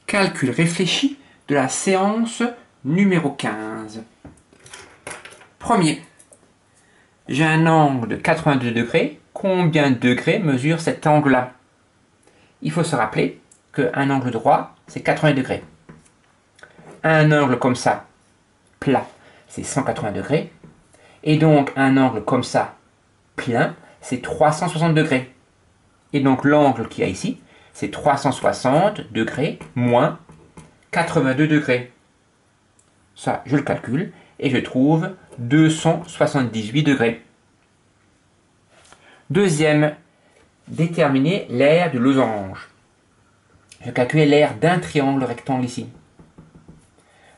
Calcul réfléchi de la séance numéro 15. Premier. J'ai un angle de 82 degrés. Combien de degrés mesure cet angle-là? Il faut se rappeler qu'un angle droit, c'est 80 degrés. Un angle comme ça, plat, c'est 180 degrés. Et donc, un angle comme ça, plein, c'est 360 degrés. Et donc, l'angle qu'il y a ici, c'est 360 degrés moins 82 degrés. Ça, je le calcule et je trouve 278 degrés. Deuxième, déterminer l'aire du losange. Je calcule l'aire d'un triangle rectangle ici.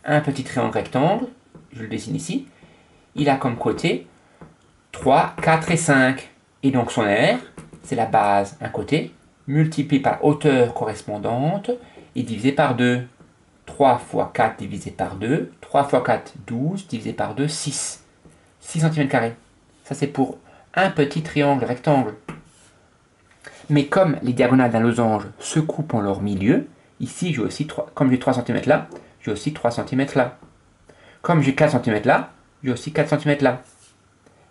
Un petit triangle rectangle, je le dessine ici. Il a comme côté 3, 4 et 5. Et donc son aire, c'est la base, un côté, multiplié par hauteur correspondante et divisé par 2. 3 fois 4 divisé par 2, 3 fois 4, 12, divisé par 2, 6. 6 cm². Ça, c'est pour un petit triangle rectangle. Mais comme les diagonales d'un losange se coupent en leur milieu, ici, j'ai aussi 3, comme j'ai 3 cm là, j'ai aussi 3 cm là. Comme j'ai 4 cm là, j'ai aussi 4 cm là.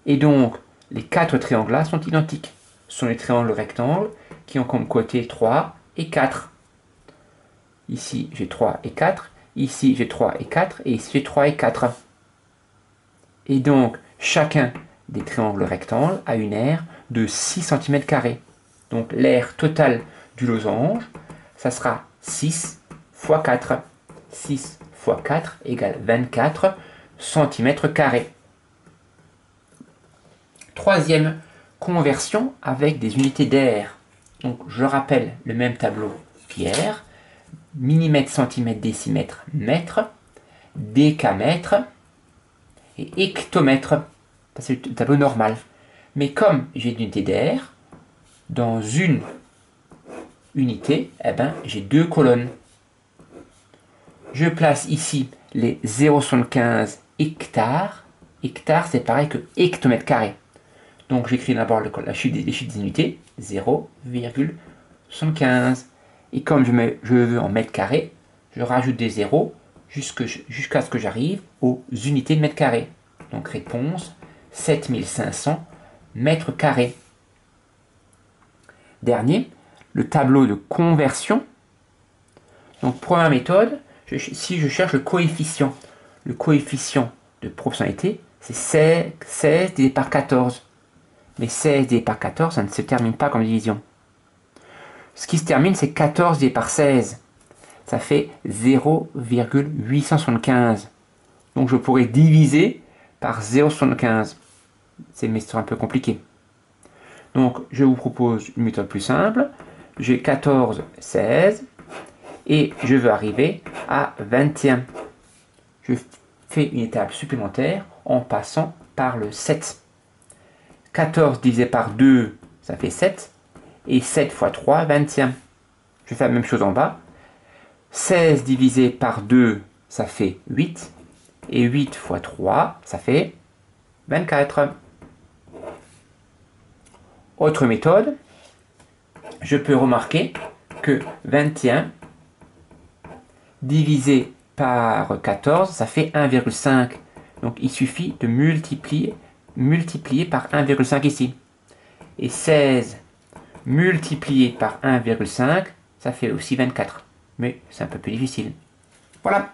Et donc, les 4 triangles là sont identiques. Ce sont les triangles rectangles qui ont comme côté 3 et 4. Ici, j'ai 3 et 4. Ici, j'ai 3 et 4. Et ici, j'ai 3 et 4. Et donc, chacun des triangles rectangles a une aire de 6 cm². Donc, l'aire totale du losange, ça sera 6 fois 4. 6 fois 4 égale 24 cm². Troisième conversion avec des unités d'aire. Donc, je rappelle le même tableau qu'hier. Millimètre, centimètre, décimètre, mètre, décamètre et hectomètre. C'est le tableau normal. Mais comme j'ai d'unités d'aire, dans une unité, j'ai deux colonnes. Je place ici les 0,75 hectares. Hectare, c'est pareil que hectomètre carré. Donc j'écris d'abord les chiffres des unités, 0,75. Et comme je veux en mètres carrés, je rajoute des zéros jusqu'à ce que j'arrive aux unités de mètres carrés. Donc réponse, 7500 mètres carrés. Dernier, le tableau de conversion. Donc première méthode, si je cherche le coefficient de proportionnalité, c'est 16 divisé par 14. Mais 16 divisé par 14, ça ne se termine pas comme division. Ce qui se termine, c'est 14 divisé par 16. Ça fait 0,875. Donc je pourrais diviser par 0,75. C'est une méthode un peu compliquée. Donc je vous propose une méthode plus simple. J'ai 14, 16. Et je veux arriver à 21. Je fais une étape supplémentaire en passant par le 7. 14 divisé par 2, ça fait 7. Et 7 fois 3, 21. Je fais la même chose en bas. 16 divisé par 2, ça fait 8. Et 8 fois 3, ça fait 24. Autre méthode, je peux remarquer que 21 divisé par 14, ça fait 1,5. Donc il suffit de multiplier par 1,5 ici. Et 16 multiplié par 1,5, ça fait aussi 24. Mais c'est un peu plus difficile. Voilà.